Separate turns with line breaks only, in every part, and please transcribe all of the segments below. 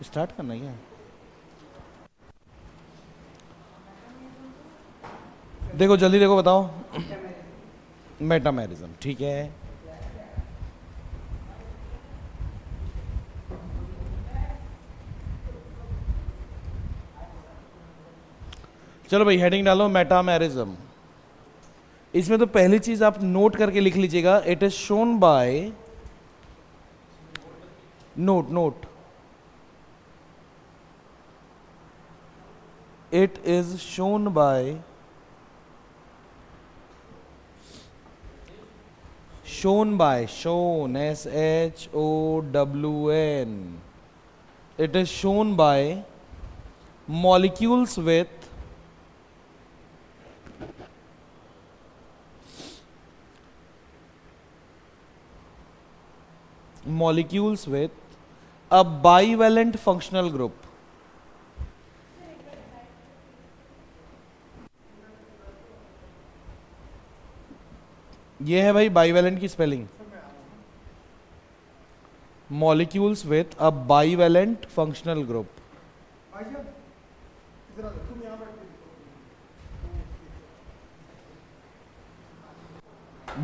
Start करना है क्या? देखो जल्दी देखो, बताओ। मेटामेरिज्म, ठीक है। चलो भाई, हेडिंग डालो मेटामेरिज्म। इसमें तो पहली चीज आप नोट करके लिख लीजिएगा, it is shown by, note note, it is shown by, shown by, shown, SHOWN, it is shown by molecules with a bivalent functional group. ये है भाई बाइवेलेंट की spelling, molecules with a bivalent functional group.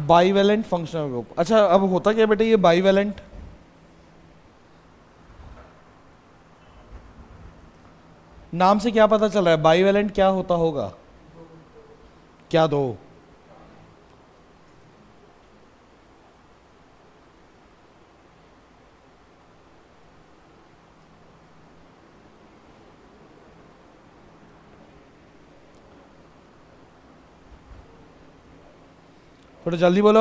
Bivalent functional group. अच्छा, अब होता क्या बेटे ये बाइवेलेंट? नाम से क्या पता चल रहा है बाइवेलेंट क्या होता होगा? क्या दो? थोड़ा जल्दी बोलो।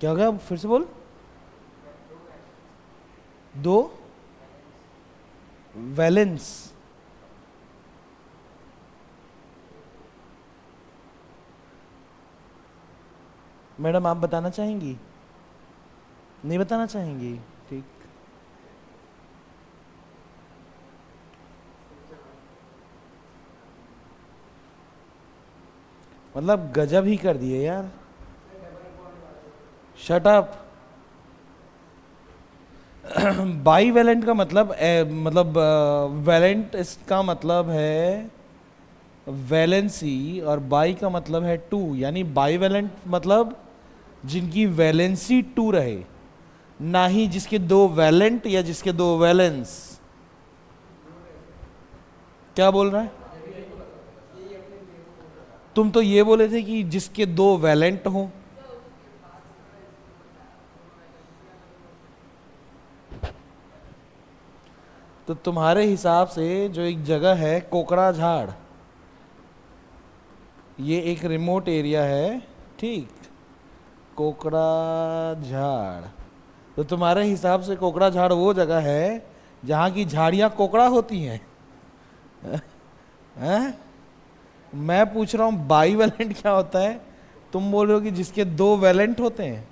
क्या हो गया, फिर से बोल। दो वैलेंस। मैडम आप बताना चाहेंगी? नहीं बताना चाहेंगी? ठीक। मतलब गजब ही कर दिए यार। Shut up. बाईवेलेंट का मतलब मतलब वैलेंट इसका मतलब है वैलेंसी, और बाई का मतलब है टू, यानी बाईवेलेंट मतलब जिनकी वैलेंसी टू रहे, ना ही जिसके दो वैलेंट या जिसके दो वैलेंस। क्या बोल रहा है? तुम तो ये बोले थे कि जिसके दो वैलेंट हो। तो तुम्हारे हिसाब से जो एक जगह है कोकड़ा झाड़, ये एक रिमोट एरिया है, ठीक? कोकड़ा झाड़, तो तुम्हारे हिसाब से कोकड़ा झाड़ वो जगह है जहाँ की झाड़ियाँ कोकड़ा होती हैं? हैं? मैं पूछ रहा हूँ बाई वैलेंट क्या होता है, तुम बोल रहे हो कि जिसके दो वैलेंट होते हैं।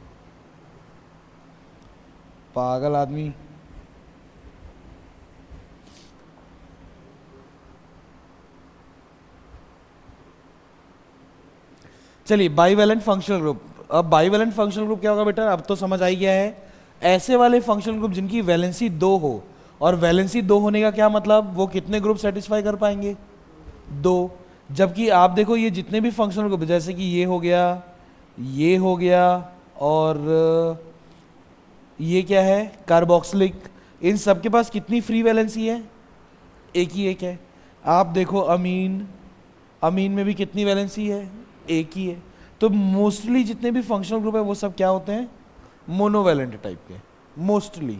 पागल आदमी। चलिए, बाईवेलेंट फंक्शनल ग्रुप। अब बाईवेलेंट फंक्शनल ग्रुप क्या होगा बेटा, अब तो समझ आई गया है। ऐसे वाले फंक्शनल ग्रुप जिनकी वैलेंसी दो हो, और वैलेंसी दो होने का क्या मतलब, वो कितने ग्रुप सेटिस्फाई कर पाएंगे? दो। जबकि आप देखो ये जितने भी फंक्शनल ग्रुप, जैसे कि ये हो गया, ये हो गया, और ये क्या है, कार्बोक्सिलिक, इन सब के पास कितनी फ्री वैलेंसी है? एक ही एक है। आप देखो अमीन, अमीन में भी कितनी वैलेंसी है? एक ही है। तो मोस्टली जितने भी फंक्शनल ग्रुप है वो सब क्या होते हैं, मोनोवैलेंट टाइप के, मोस्टली।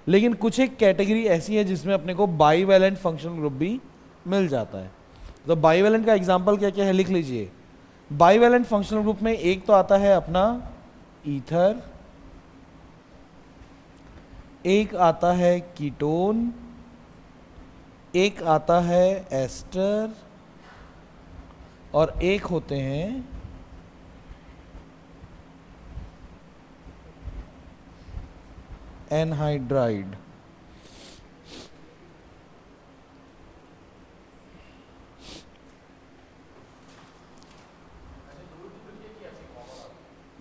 लेकिन कुछ एक कैटेगरी ऐसी है जिसमें अपने को बाईवैलेंट फंक्शनल ग्रुप भी मिल जाता है। तो बाईवैलेंट का एग्जांपल क्या क्या है, लिख लीजिए। बाईवैलेंट फंक्शनल ग्रुप में एक तो आता है अपना ईथर, एक आता है कीटोन, एक आता है एस्टर, और एक होते हैं एनहाइड्राइड।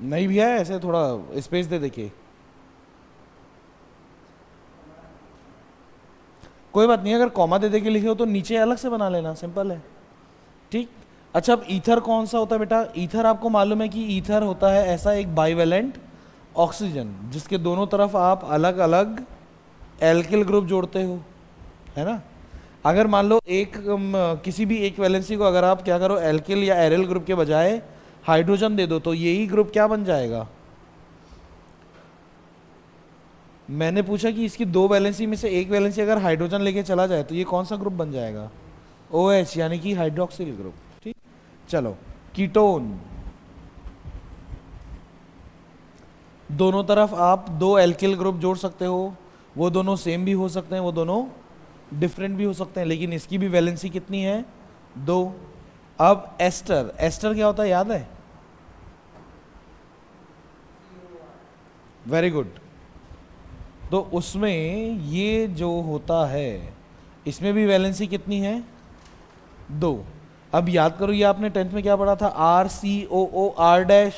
नहीं भैया, ऐसे थोड़ा स्पेस दे देखिए। कोई बात नहीं, अगर कॉमा दे दे के लिखे हो तो नीचे अलग से बना लेना, सिंपल है। ठीक। अच्छा, अब ईथर कौन सा होता है बेटा? ईथर आपको मालूम है कि ईथर होता है ऐसा एक बाइवेलेंट ऑक्सीजन जिसके दोनों तरफ आप अलग अलग एल्किल ग्रुप जोड़ते हो, है ना। अगर मान लो एक किसी भी एक वैलेंसी को अगर आप क्या करो, एल्किल या एरिल ग्रुप के बजाय हाइड्रोजन दे दो तो यही ग्रुप क्या बन जाएगा? मैंने पूछा कि इसकी दो वैलेंसी में से एक वैलेंसी अगर हाइड्रोजन लेके चला जाए तो ये कौन सा ग्रुप बन जाएगा? ओ एच, यानी कि हाइड्रोक्सिल ग्रुप। ठीक। चलो, कीटोन, दोनों तरफ आप दो एल्किल ग्रुप जोड़ सकते हो, वो दोनों सेम भी हो सकते हैं, वो दोनों डिफरेंट भी हो सकते हैं, लेकिन इसकी भी वैलेंसी कितनी है? दो। अब एस्टर, एस्टर क्या होता है याद है? Very good. तो उसमें ये जो होता है इसमें भी वैलेंसी कितनी है? दो। अब याद करो, ये आपने टेंथ में क्या पढ़ा था? आर सी ओ ओ आर डैश,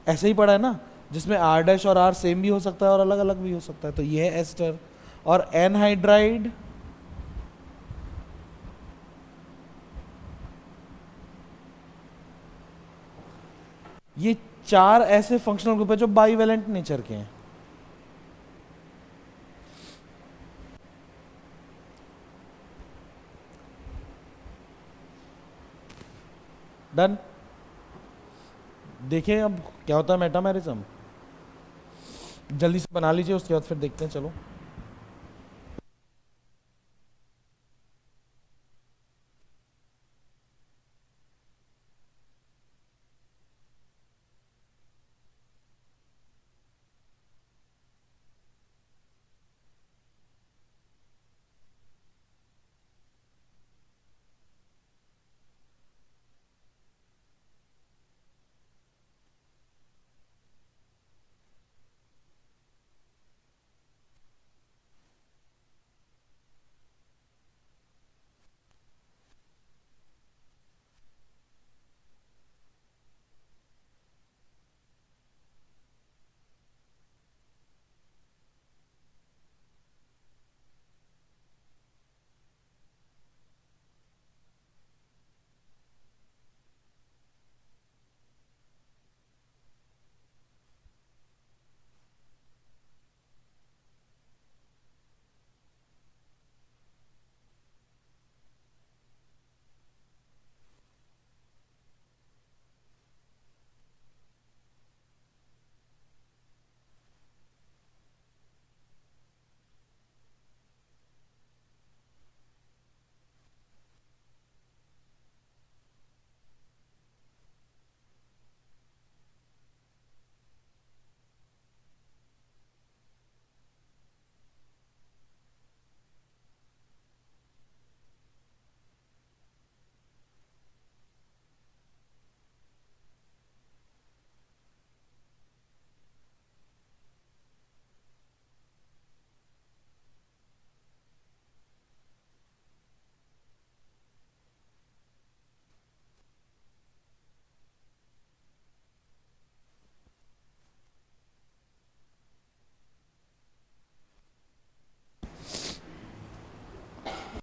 ऐसे ही पढ़ा है ना, जिसमें आर डैश और आर सेम भी हो सकता है और अलग अलग भी हो सकता है, तो ये है एस्टर। और एनहाइड्राइड, ये चार ऐसे फंक्शनल ग्रुप है जो बाईवेलेंट नेचर के हैं। डन। देखिए अब क्या होता है मेटामेरिज्म, जल्दी से बना लीजिए, उसके बाद फिर देखते हैं। चलो,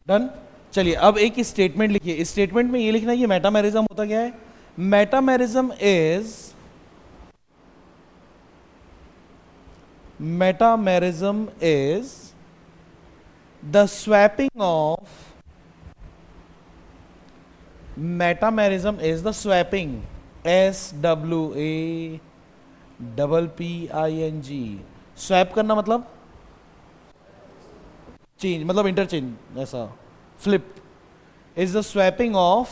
डन। चलिए, अब एक स्टेटमेंट लिखिए। इस स्टेटमेंट में ये लिखना है कि मेटामेरिज्म होता क्या है? Metamerism is the swapping of, metamerism is the swapping, SWAPPING, swap करना मतलब चेंज, मतलब इंटरचेंज, ऐसा flip, is the swapping of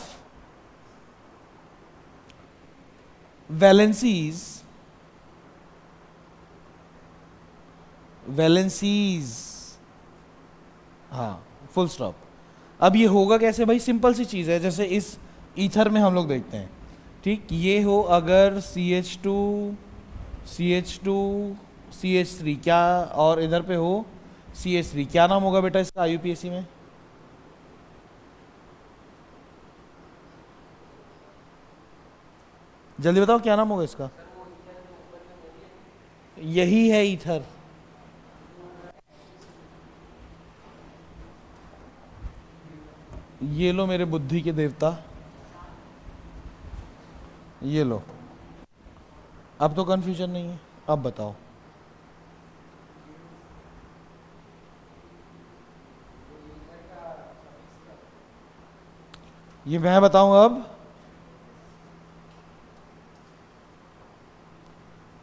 valencies, valencies, हाँ, फुल स्टॉप। अब ये होगा कैसे भाई? सिंपल सी चीज़ है, जैसे इस ईथर में हम लोग देखते हैं। ठीक, ये हो अगर CH2 CH2 CH3 क्या, और इधर पे हो CH3, क्या नाम होगा बेटा इसका IUPAC में? जल्दी बताओ क्या नाम होगा इसका? यही है ईथर। ये लो मेरे बुद्धि के देवता, ये लो। अब तो कंफ्यूजन नहीं है, अब बताओ। ये मैं बताऊं अब?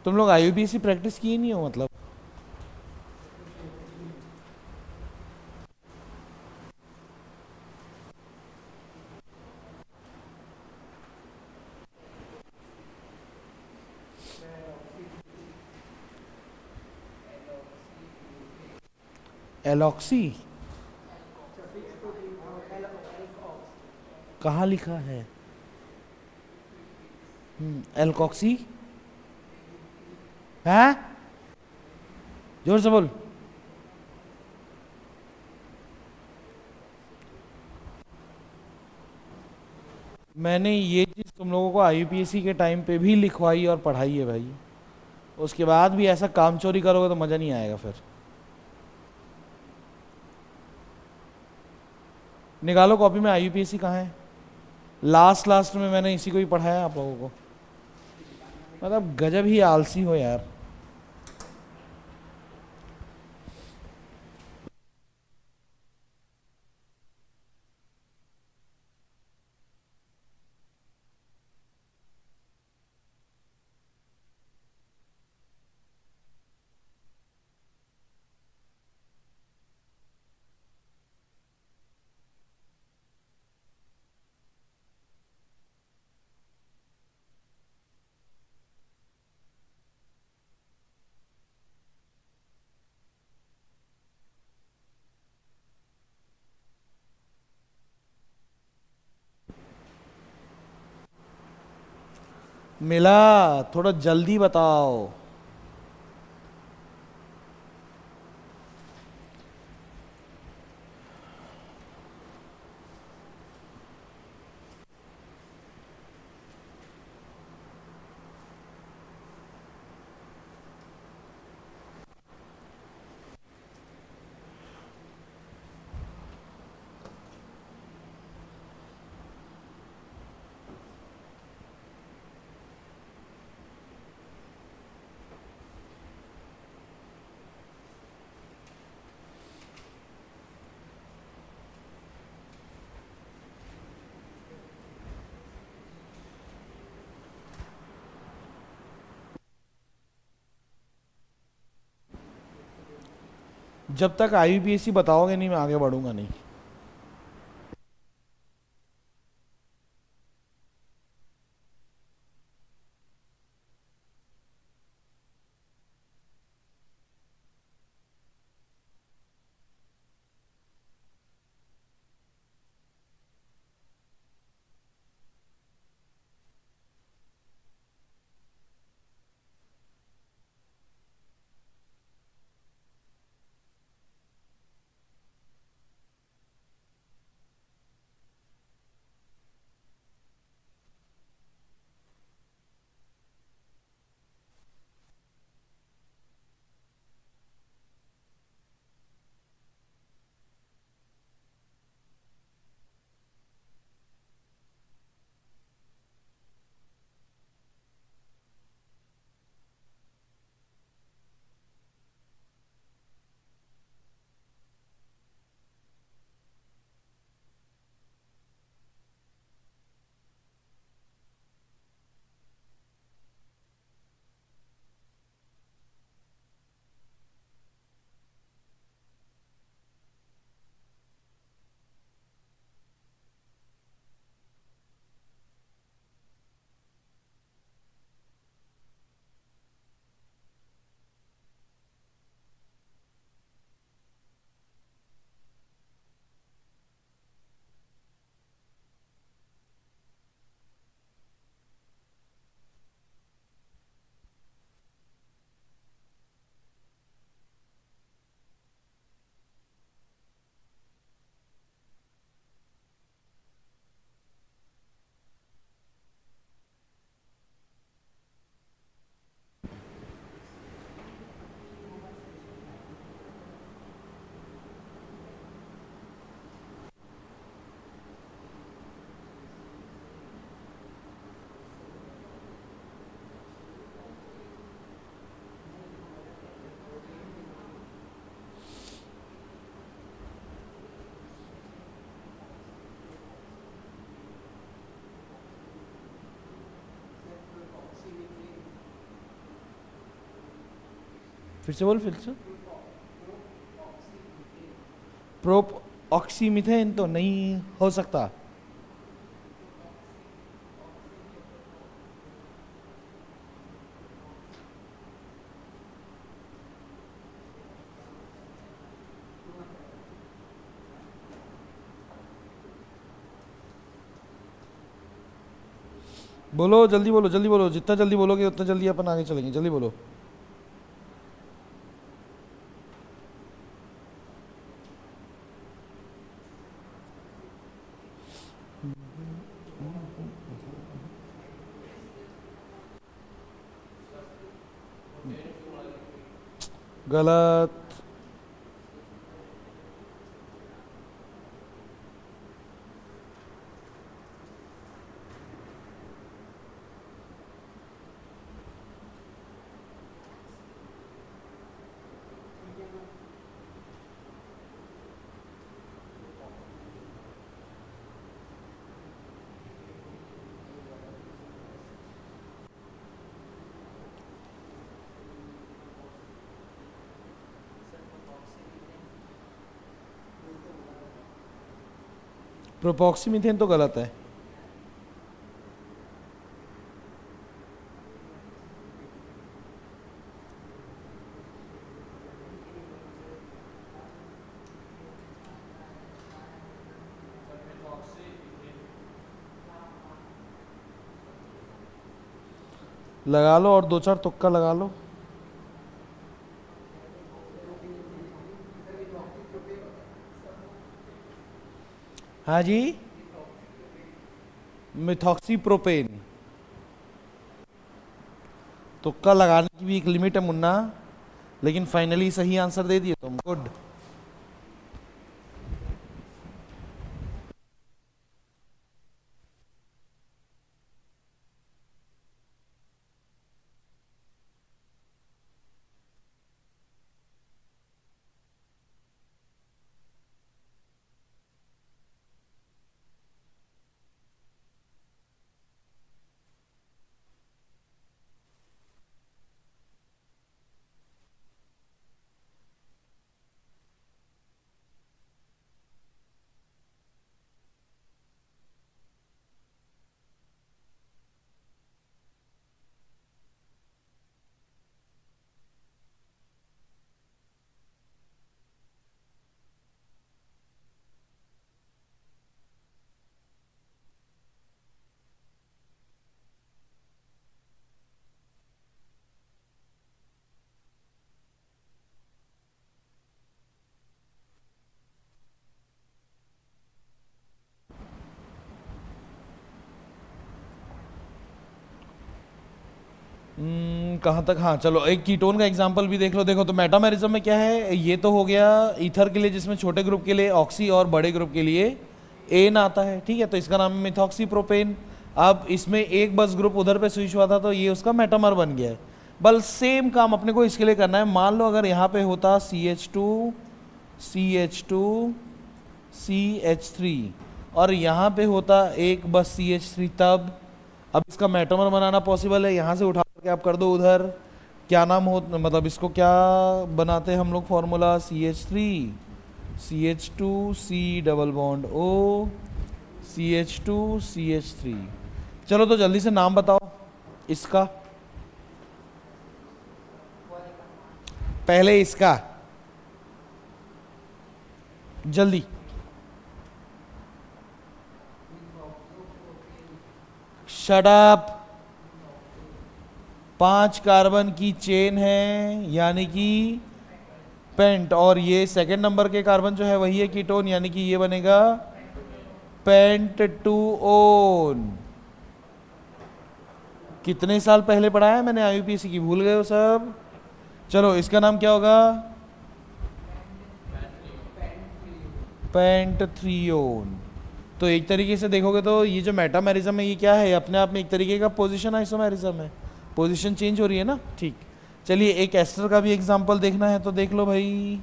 तुम लोग आईयूपीएसी प्रैक्टिस किए नहीं हो मतलब? एलॉक्सी? कहाँ लिखा है? एल्कॉक्सी? है? जोर से बोल। मैंने ये चीज़ तुम लोगों को आईयूपीएसी के टाइम पे भी लिखवाई और पढ़ाई है भाई। उसके बाद भी ऐसा काम चोरी करोगे तो मज़ा नहीं आएगा फिर। निकालो कॉपी में, आईयूपीएसी कहाँ है? लास्ट लास्ट में मैंने इसी को ही पढ़ाया आप लोगों को। मतलब गजब ही आलसी हो यार। मिला? थोड़ा जल्दी बताओ। जब तक आईयूपीएसी बताओगे नहीं मैं आगे बढ़ूंगा नहीं। फिर से बोल, फिर से। प्रोप ऑक्सीमीथेन तो नहीं हो सकता। बोलो जल्दी, बोलो जल्दी, बोलो, जितना जल्दी बोलोगे उतना जल्दी अपन आगे चलेंगे, जल्दी बोलो। गलत। प्रोपॉक्सीमीथेन तो गलत है। लगा लो और दो चार तुक्का लगा लो। हाँ जी, मिथॉक्सीप्रोपेन। तुक्का लगाने की भी एक लिमिट है मुन्ना, लेकिन फाइनली सही आंसर दे दिए तुम, गुड। कहाँ तक, हाँ चलो एक कीटोन का एग्जांपल भी देख लो। देखो तो मेटामेरिज्म में क्या है, ये तो हो गया ईथर के लिए जिसमें छोटे ग्रुप के लिए ऑक्सी और बड़े ग्रुप के लिए एन आता है, ठीक है, तो इसका नाम है मिथॉक्सीप्रोपेन। अब इसमें एक बस ग्रुप उधर पे स्विच हुआ था तो ये उसका मेटामर बन गया है। बल सेम काम अपने को इसके लिए करना है। मान लो अगर यहाँ पे होता CH2 CH2 CH3 और यहाँ पे होता एक बस CH3, तब अब इसका मेटामर बनाना पॉसिबल है। यहाँ से उठा के आप कर दो उधर, क्या नाम हो, मतलब इसको क्या बनाते हैं हम लोग formula, CH3 CH2 C double bond O CH2 CH3। चलो तो जल्दी से नाम बताओ इसका, पहले इसका जल्दी। Shut up. 5 कार्बन की चेन है यानी कि पेंट, और ये सेकंड नंबर के कार्बन जो है वही है कीटोन, यानी कि ये बनेगा पेंट टू ओन। कितने साल पहले पढ़ा है मैंने IUPAC की, भूल गए हो सब। चलो इसका नाम क्या होगा, पेंट थ्रियोन। तो एक तरीके से देखोगे तो ये जो मेटामेरिज्म है ये क्या है, अपने आप में एक तरीके का पोजीशन आइसोमेरिज्म है, पोजीशन चेंज हो रही है ना, ठीक। चलिए एक एस्टर का भी एग्जांपल देखना है तो देख लो भाई।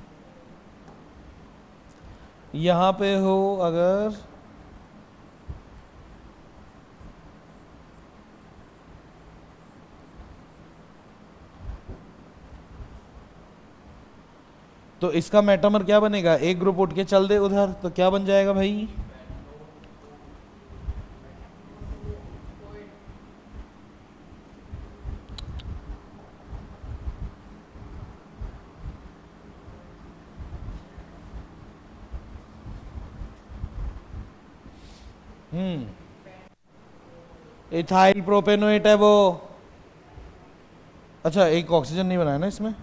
यहाँ पे हो अगर तो इसका मेटामर क्या बनेगा, एक ग्रुप उठ के चल दे उधर तो क्या बन जाएगा भाई, इथाइल प्रोपेनोएट है वो। अच्छा एक ऑक्सीजन नहीं बनाया ना इसमें,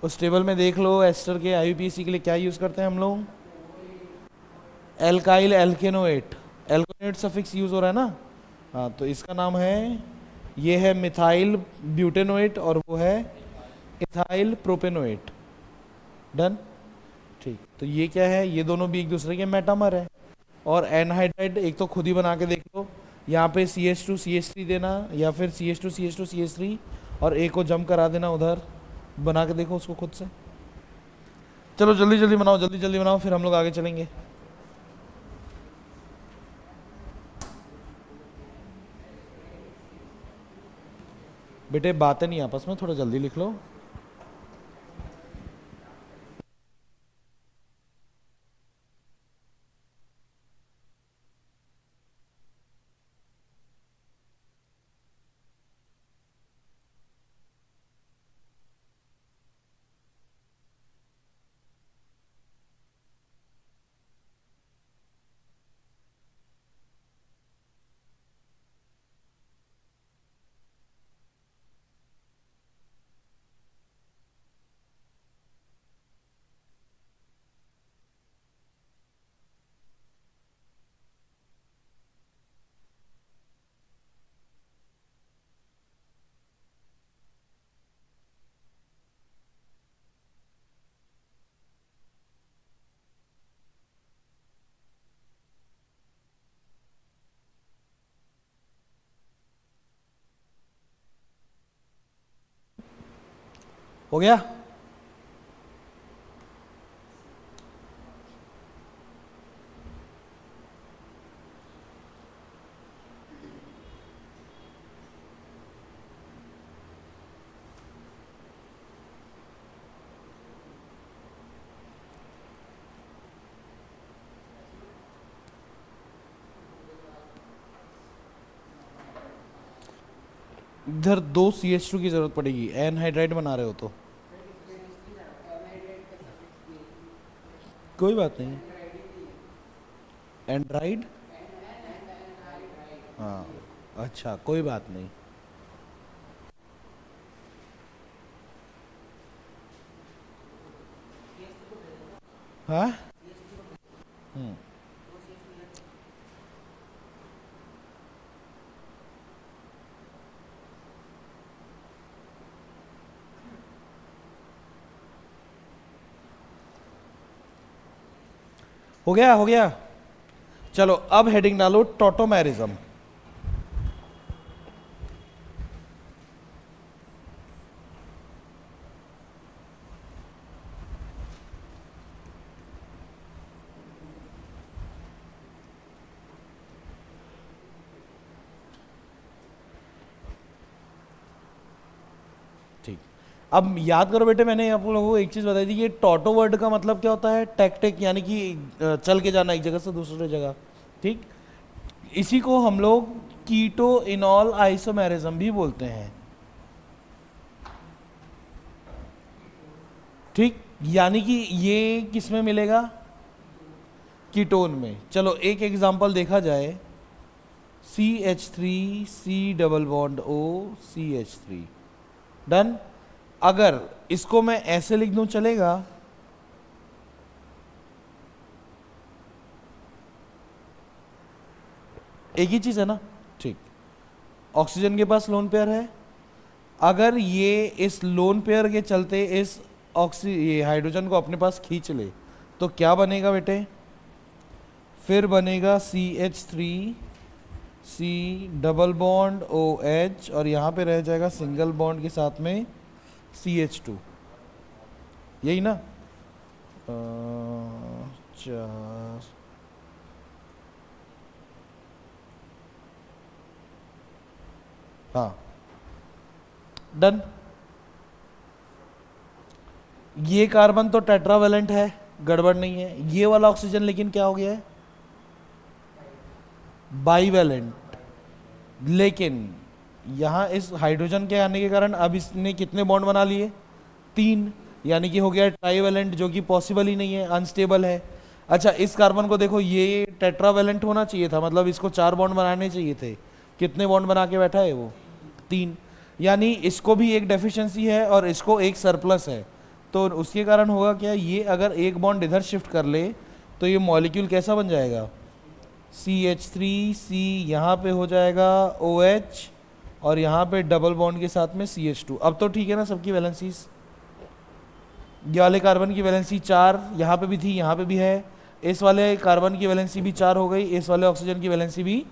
उस टेबल में देख लो एस्टर के आईयूपीएसी के लिए क्या यूज करते हैं हम लोग, alkyl alkanoate, alkanoate suffix use हो रहा है ना। हाँ तो इसका नाम है, ये है मिथाइल ब्यूटेनोएट और वो है इथाइल प्रोपेनोएट। डन। ठीक, तो ये क्या है, ये दोनों भी एक दूसरे के मेटामर है। और एनहाइड्राइड एक तो खुद ही बना के देख लो, यहाँ पे CH2CH3 देना या फिर CH2CH2CH3 और एक को जम करा देना उधर, बना के देखो उसको खुद से। चलो जल्दी जल्दी बनाओ, जल्दी जल्दी बनाओ, फिर हम लोग आगे चलेंगे। बेटे बातें नहीं आपस में, थोड़ा जल्दी लिख लो। हो गया। इधर 2 CH2 की जरूरत पड़ेगी, एनहाइड्राइड बना रहे हो तो कोई बात नहीं। एंड्राइड, हाँ अच्छा कोई बात नहीं। हाँ हो गया हो गया। चलो अब हेडिंग डालो टोटोमेरिज्म। ठीक, अब याद करो बेटे, मैंने आप लोगों को एक चीज बताई थी, ये टोटो वर्ड का मतलब क्या होता है, टैक्टिक, यानी कि चल के जाना एक जगह से दूसरी जगह। ठीक, इसी को हम लोग कीटो इनॉल आइसोमेरिज्म भी बोलते हैं। ठीक, यानी कि ये किस में मिलेगा, कीटोन में। चलो एक एग्जांपल देखा जाए, CH3C double bond O CH3। Done. अगर इसको मैं ऐसे लिख दूं चलेगा, एक ही चीज है ना। ठीक, ऑक्सीजन के पास लोन पेयर है, अगर ये इस लोन पेयर के चलते इस ये हाइड्रोजन को अपने पास खींच ले तो क्या बनेगा बेटे, फिर बनेगा CH3C डबल बॉन्ड OH और यहाँ पे रह जाएगा सिंगल बॉन्ड के साथ में CH2, यही ना। 4 हाँ डन। ये कार्बन तो टेट्रावेलेंट है, गड़बड़ नहीं है। ये वाला ऑक्सीजन लेकिन क्या हो गया है, बाईवेलेंट। लेकिन यहां इस हाइड्रोजन के आने के कारण अब इसने कितने बॉन्ड बना लिए, 3, यानी कि हो गया ट्राईवेलेंट, जो कि पॉसिबल ही नहीं है, अनस्टेबल है। अच्छा इस कार्बन को देखो, ये टेट्रावेलेंट होना चाहिए था, मतलब इसको 4 बॉन्ड बनाने चाहिए थे। कितने बॉन्ड बना के बैठा है वो, 3, यानी इसको भी एक डेफिशिएंसी है और इसको एक सरप्लस है। तो उसके कारण होगा क्या, ये अगर एक बॉन्ड इधर शिफ्ट कर ले तो ये मॉलिक्यूल कैसा बन जाएगा, CH3C, यहाँ पे हो जाएगा OH, और यहाँ पे डबल बॉन्ड के साथ में CH2। अब तो ठीक है ना सबकी वैलेंसीज। ये वाले कार्बन की वैलेंसी 4 यहाँ पे भी थी, यहाँ पे भी है। इस वाले कार्बन की वैलेंसी भी 4 हो गई, इस वाले ऑक्सीजन की वैलेंसी भी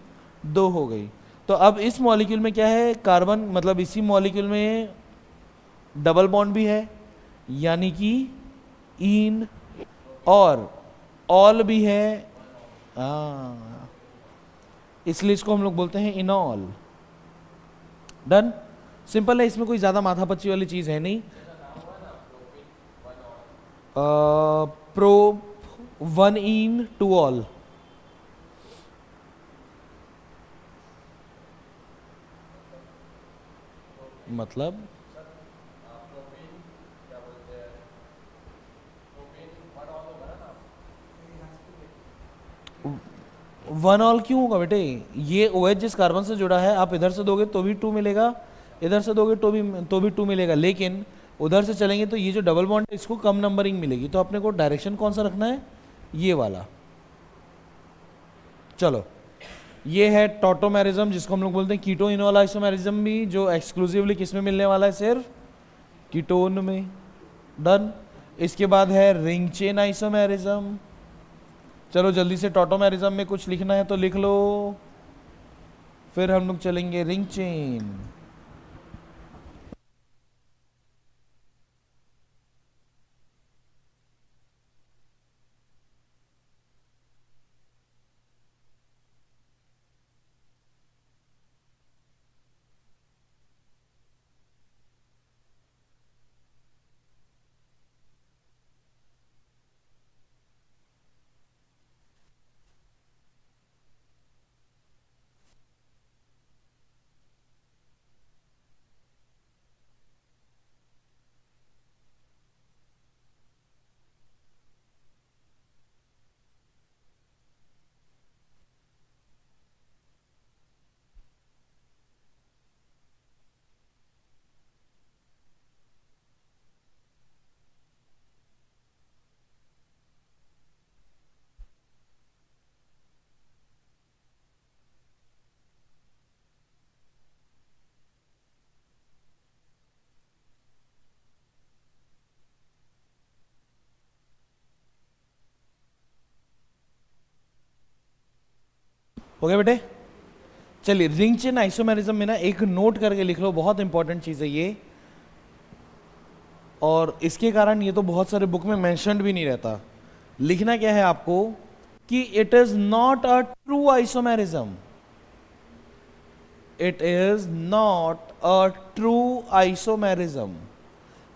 2 हो गई। तो अब इस मॉलिक्यूल में क्या है, कार्बन मतलब इसी मॉलिक्यूल में डबल बॉन्ड भी है, यानी कि इन, और ऑल भी है, इसलिए इसको हम लोग बोलते हैं इनॉल। डन, सिंपल है, इसमें कोई ज्यादा माथापच्ची वाली चीज है नहीं। प्रो 1 इन 2 ऑल, मतलब 1 ऑल क्यों होगा बेटे, ये OH जिस कार्बन से जुड़ा है, आप इधर से दोगे तो भी 2 मिलेगा, इधर से दोगे तो भी 2 मिलेगा, लेकिन उधर से चलेंगे तो ये जो डबल बॉन्ड है इसको कम नंबरिंग मिलेगी। तो अपने को डायरेक्शन कौन सा रखना है, ये वाला। चलो ये है टॉटोमेरिज्म, जिसको हम लोग बोलते हैं कीटो इनोल आइसोमेरिज्म भी, जो एक्सक्लूसिवली किस में मिलने वाला है, सिर्फ कीटोन में। डन। इसके बाद है रिंग चेन आइसोमेरिज्म। चलो जल्दी से टॉटोमेरिज्म में कुछ लिखना है तो लिख लो, फिर हम लोग चलेंगे रिंग चेन। हो गया बेटे। चलिए रिंग चेन आइसोमेरिज्म में ना एक नोट करके लिख लो, बहुत इंपॉर्टेंट चीज है ये, और इसके कारण ये तो बहुत सारे बुक में मेंशन्ड भी नहीं रहता। लिखना क्या है आपको कि it is not a true isomerism, it is not a true isomerism,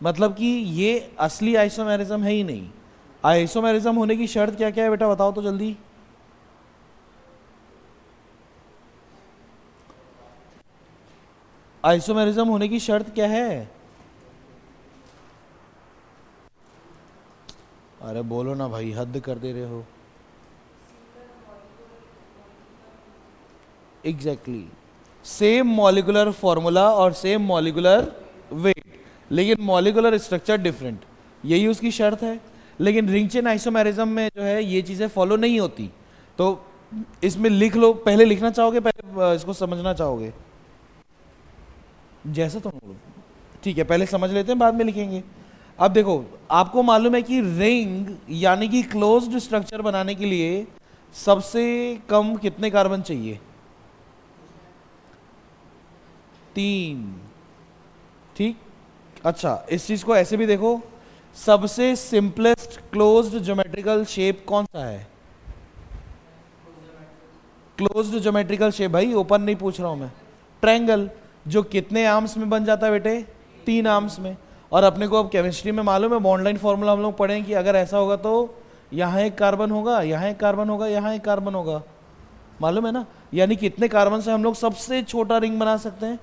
मतलब कि ये असली आइसोमेरिज्म है ही नहीं। आइसोमेरिज्म होने की शर्त क्या क्या है बेटा, बताओ तो जल्दी। आइसोमेरिज्म होने की शर्त क्या है, अरे बोलो ना भाई, हद कर दे रहे हो। एग्जैक्टली, सेम मॉलिक्यूलर फॉर्मूला और सेम मॉलिक्यूलर वेट, लेकिन मॉलिक्यूलर स्ट्रक्चर डिफरेंट, यही उसकी शर्त है। लेकिन रिंग चेन आइसोमेरिज्म में जो है ये चीजें फॉलो नहीं होती। तो इसमें लिख लो, पहले लिखना चाहोगे, पहले इसको समझना चाहोगे, जैसा तुम लोग, ठीक है पहले समझ लेते हैं बाद में लिखेंगे। अब देखो, आपको मालूम है कि रिंग यानी कि क्लोज्ड स्ट्रक्चर बनाने के लिए सबसे कम कितने कार्बन चाहिए, 3। ठीक, अच्छा इस चीज को ऐसे भी देखो, सबसे सिंपलेस्ट क्लोज्ड ज्योमेट्रिकल शेप कौन सा है, क्लोज्ड ज्योमेट्रिकल शेप, भाई ओपन नहीं पूछ रहा हूं मैं, ट्रायंगल। जो कितने आर्म्स में बन जाता है बेटे, 3 आर्म्स में। और अपने को अब केमिस्ट्री में मालूम है, बॉन्ड लाइन फॉर्मूला हम लोग पढ़ें कि अगर ऐसा होगा तो यहाँ एक कार्बन होगा, यहाँ एक कार्बन होगा, यहाँ एक कार्बन होगा, मालूम है ना। यानी कितने कार्बन से हम लोग सबसे छोटा रिंग बना सकते हैं,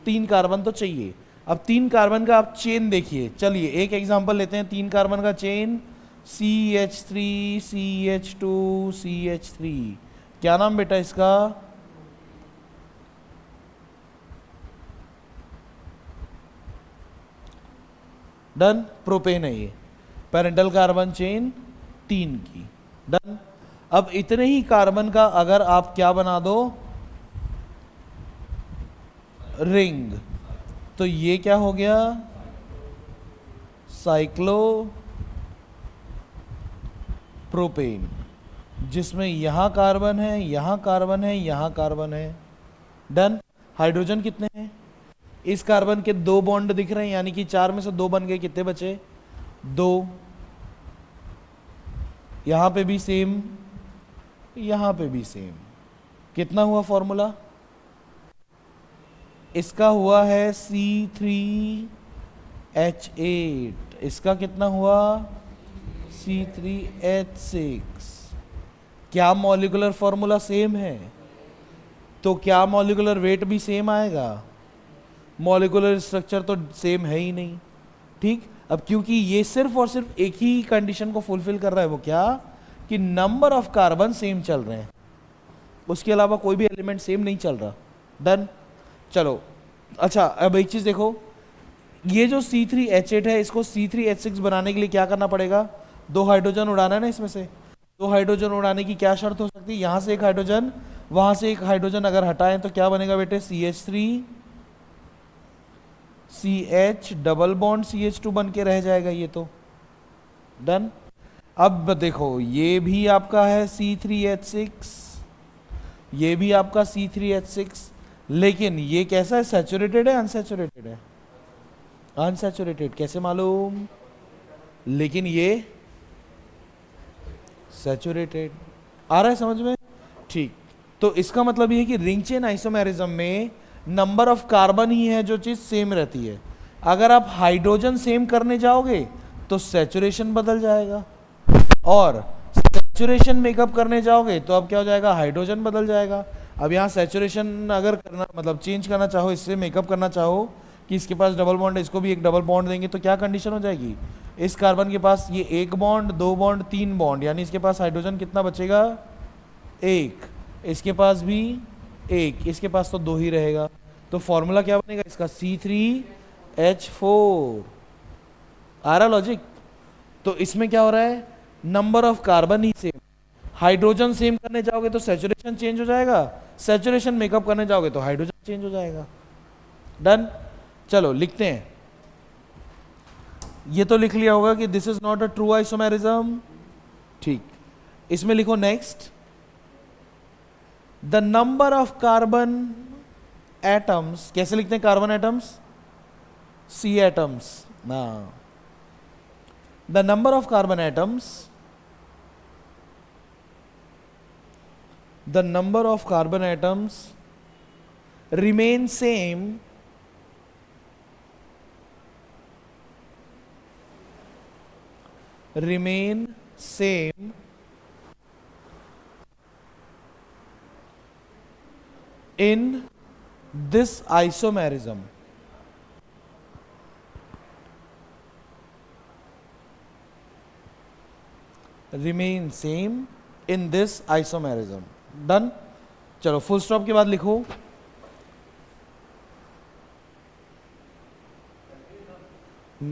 3 कार्बन तो चाहिए। अब 3 कार्बन का आप चेन देखिए, चलिए एक एग्जांपल लेते हैं 3 कार्बन का चेन, CH3 CH2 CH3, क्या नाम बेटा इसका, डन, प्रोपेन है ये, पेरेंटल कार्बन चेन 3 की, डन। अब इतने ही कार्बन का अगर आप क्या बना दो, रिंग, तो ये क्या हो गया, साइक्लो प्रोपेन, जिसमें यहां कार्बन है, यहां कार्बन है, यहां कार्बन है, डन। हाइड्रोजन कितने हैं, इस कार्बन के 2 बॉन्ड दिख रहे हैं, यानी कि 4 में से 2 बन गए, कितने बचे, 2। यहां पे भी सेम, यहां पे भी सेम, कितना हुआ फॉर्मूला, इसका हुआ है C3H8, इसका कितना हुआ, C3H6। क्या मॉलिक्यूलर फॉर्मूला सेम है, तो क्या मॉलिक्यूलर वेट भी सेम आएगा, मॉलिक्यूलर स्ट्रक्चर तो सेम है ही नहीं, ठीक। अब क्योंकि ये सिर्फ और सिर्फ एक ही कंडीशन को फुलफिल कर रहा है, वो क्या, कि नंबर ऑफ कार्बन सेम चल रहे हैं, उसके अलावा कोई भी एलिमेंट सेम नहीं चल रहा, डन। चलो अच्छा, अब एक चीज देखो, ये जो C3H8 है, इसको C3H6 बनाने के लिए क्या करना पड़ेगा, 2 हाइड्रोजन उड़ाना है ना, इसमें से 2 हाइड्रोजन उड़ाने की क्या शर्त हो सकती है, यहां से एक हाइड्रोजन, वहां से एक हाइड्रोजन अगर हटाएं तो क्या बनेगा बेटे, CH3 CH double bond CH2 बन के रह जाएगा ये तो, डन। अब देखो ये भी आपका है C3H6, ये भी आपका C3H6, लेकिन ये कैसा है, सैचुरेटेड है अनसैचुरेटेड है, अनसैचुरेटेड, कैसे मालूम, लेकिन ये सैचुरेटेड, आ रहा है समझ में, ठीक। तो इसका मतलब ये है कि रिंग चेन आइसोमेरिज्म में नंबर ऑफ कार्बन ही है जो चीज सेम रहती है। अगर आप हाइड्रोजन सेम करने जाओगे तो सैचुरेशन बदल जाएगा, और सैचुरेशन मेकअप करने जाओगे तो अब क्या हो जाएगा, हाइड्रोजन बदल जाएगा। अब यहाँ सैचुरेशन अगर करना मतलब चेंज करना चाहो, इससे मेकअप करना चाहो कि इसके पास डबल बॉन्ड है, इसको भी एक डबल बॉन्ड देंगे, तो क्या कंडीशन हो जाएगी, इस कार्बन के पास ये 1 बॉन्ड, 2 बॉन्ड, 3 बॉन्ड, यानी इसके पास हाइड्रोजन कितना बचेगा, 1, इसके पास भी 1, इसके पास तो 2 ही रहेगा। तो फॉर्मूला क्या बनेगा इसका, C3H4, आ रहा लॉजिक। तो इसमें क्या हो रहा है, number of carbon he same, hydrogen same करने जाओगे तो सैचुरेशन चेंज हो जाएगा, सैचुरेशन मेकअप करने जाओगे तो हाइड्रोजन चेंज हो जाएगा, डन। चलो लिखते हैं, ये तो लिख लिया होगा कि this is not a true isomerism, ठीक। इसमें लिखो next, the number of carbon atoms, कैसे लिखते हैं कार्बन एटम्स, C एटम्स ना, the number of carbon atoms, the number of carbon atoms remain same in this isomerism, remain same in this isomerism, done. चलो full stop के बाद लिखो,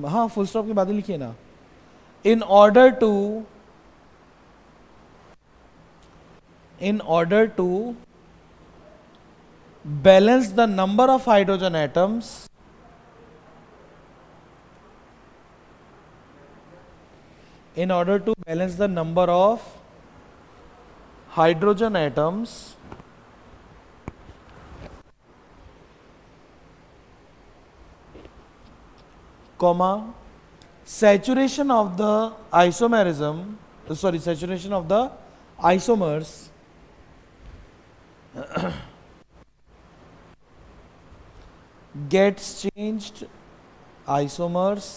हाँ full stop के बाद ही लिखिए ना, in order to balance the number of hydrogen atoms, in order to balance the number of hydrogen atoms comma saturation of the isomerism, saturation of the gates changed, isomers,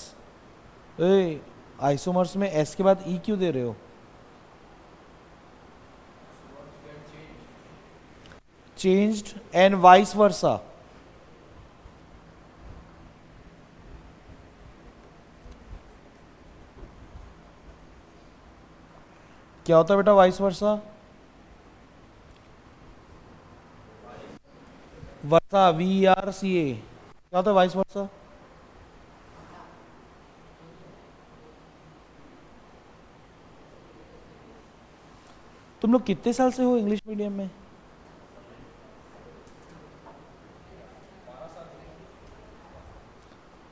a isomers में S के बाद E क्यों दे रहे हो? Changed and vice versa. क्या होता है बेटा वाइस वर्सा? वर्सा, VRCA, क्या होता है वाइस वर्सा? तुम लोग कितने साल से हो इंग्लिश मीडियम में?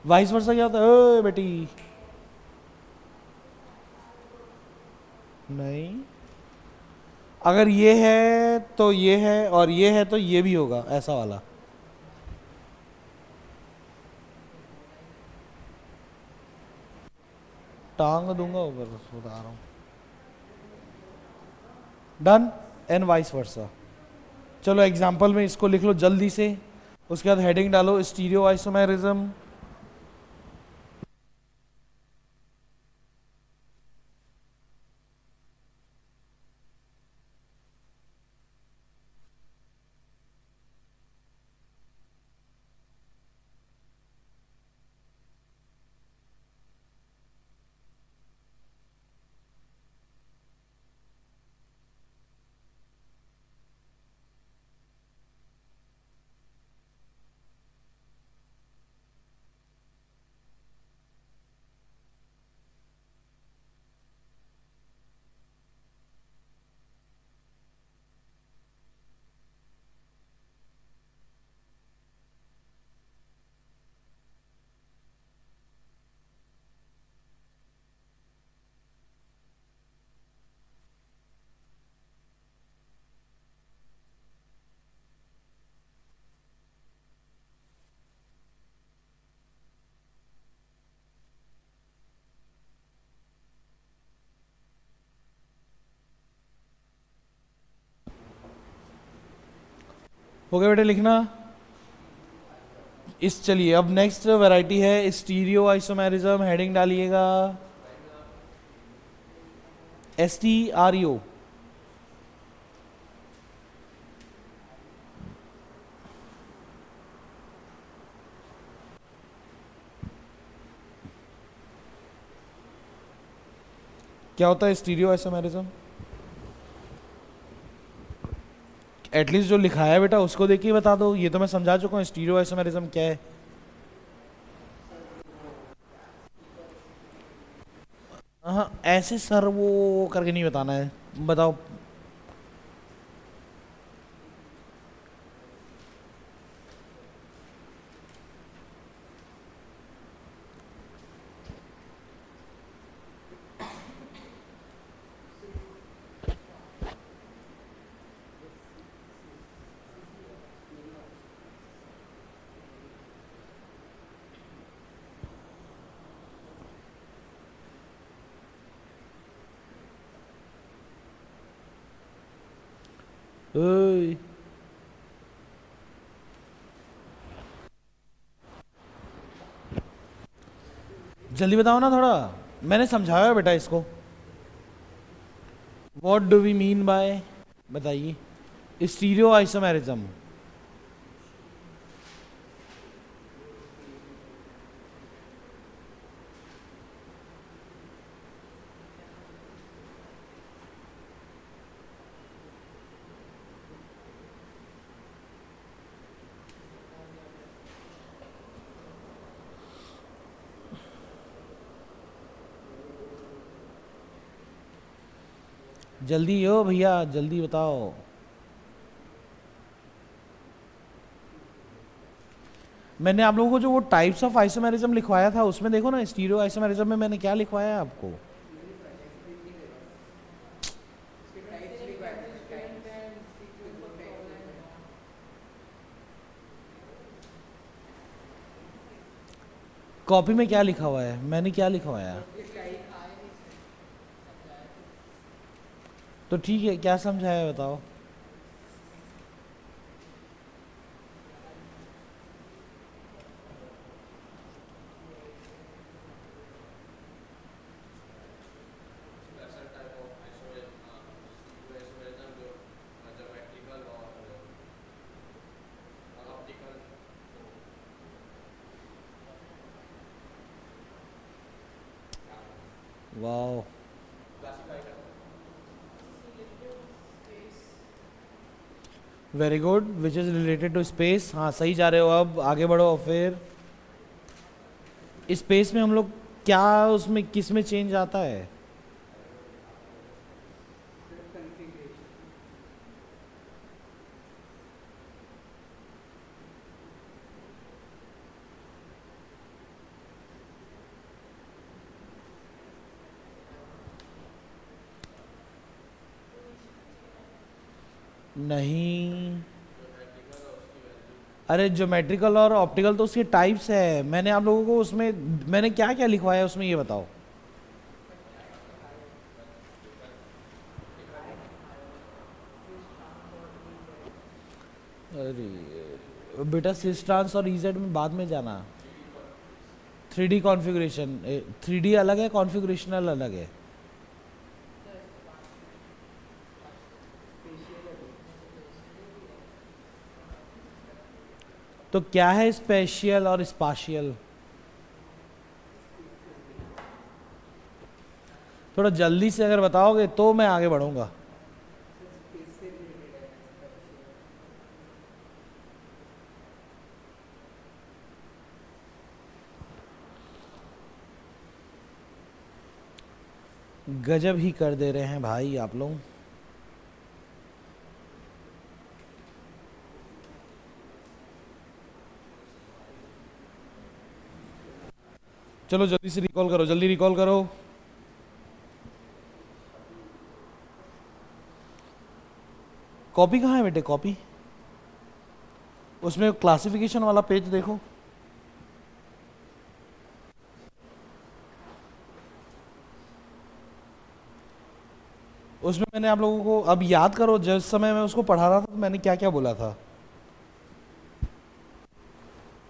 वाइस वर्सा क्या होता है ओए बेटी? नहीं, अगर ये है तो ये है, और ये है तो ये भी होगा, ऐसा वाला। टांग दूंगा ऊपर, बता रहा हूँ। डन, एंड वाइस वर्सा। चलो एग्जाम्पल में इसको लिख लो जल्दी से, उसके बाद हेडिंग डालो स्टीरियो आइसोमेरिज्म। हो गया बेटे लिखना इस। चलिए अब नेक्स्ट वैरायटी है स्टीरियो आइसोमेरिज्म, हेडिंग डालिएगा STREO। क्या होता है स्टीरियो आइसोमेरिज्म? एटलीस्ट जो लिखा है बेटा उसको देख के बता दो, ये तो मैं समझा चुका हूँ स्टीरियो आइसोमेरिज्म क्या है। हाँ ऐसे सर वो करके नहीं बताना है, बताओ। ओए, जल्दी बताओ ना थोड़ा, मैंने समझाया बेटा इसको। What do we mean by, बताइए स्टीरियो आइसोमेरिज्म। जल्दी हो भैया, जल्दी बताओ। मैंने आप लोगों को जो वो टाइप्स ऑफ आइसोमेरिज्म लिखवाया था उसमें देखो ना, स्टीरियो आइसोमेरिज्म में मैंने क्या लिखवाया है आपको। कॉपी में क्या लिखा हुआ है, मैंने क्या लिखवाया है? तो ठीक है, क्या समझाया बताओ। Wow, very good, which is related to space. हाँ सही जा रहे हो, अब आगे बढ़ो। और फिर स्पेस में हम लोग क्या, उसमें किस में चेंज आता है? नहीं, अरे ज्योमेट्रिकल और ऑप्टिकल तो उसके टाइप्स है। मैंने आप लोगों को उसमें मैंने क्या क्या लिखवाया उसमें, ये बताओ। अरे बेटा, सिस्ट्रांस और ईजेड में बाद में जाना। Three D configuration, three D अलग है, कॉन्फ़िगरेशनल अलग है। तो क्या है स्पेशियल और स्पाशियल? थोड़ा जल्दी से अगर बताओगे तो मैं आगे बढ़ूंगा। गजब ही कर दे रहे हैं भाई आप लोग। चलो जल्दी से रिकॉल करो, जल्दी रिकॉल करो। कॉपी कहाँ है बेटे, कॉपी? उसमें क्लासिफिकेशन वाला पेज देखो। उसमें मैंने आप लोगों को, अब याद करो जिस समय मैं उसको पढ़ा रहा था तो मैंने क्या क्या बोला था।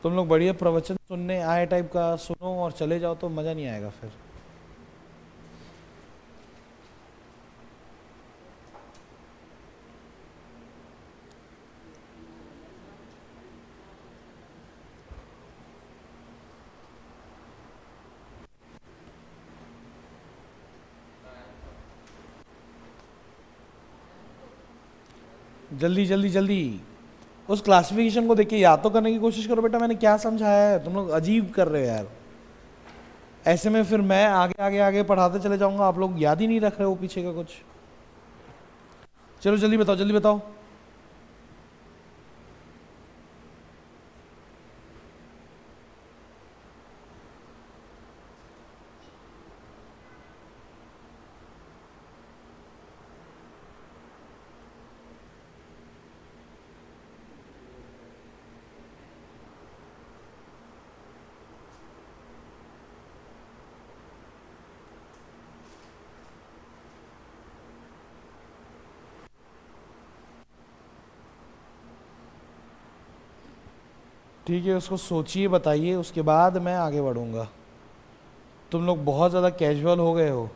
तुम लोग बढ़िया प्रवचन सुनने आए टाइप का सुनो और चले जाओ तो मज़ा नहीं आएगा फिर। जल्दी जल्दी जल्दी उस क्लासिफिकेशन को देख के याद तो करने की कोशिश करो बेटा, मैंने क्या समझाया है। तुम लोग अजीब कर रहे हो यार। ऐसे में फिर मैं आगे आगे आगे पढ़ाते चले जाऊंगा, आप लोग याद ही नहीं रख रहे हो पीछे का कुछ। चलो जल्दी बताओ, जल्दी बताओ। ठीक है, उसको सोचिए, बताइए, उसके बाद मैं आगे बढ़ूंगा। तुम लोग बहुत ज़्यादा कैजुअल हो गए हो।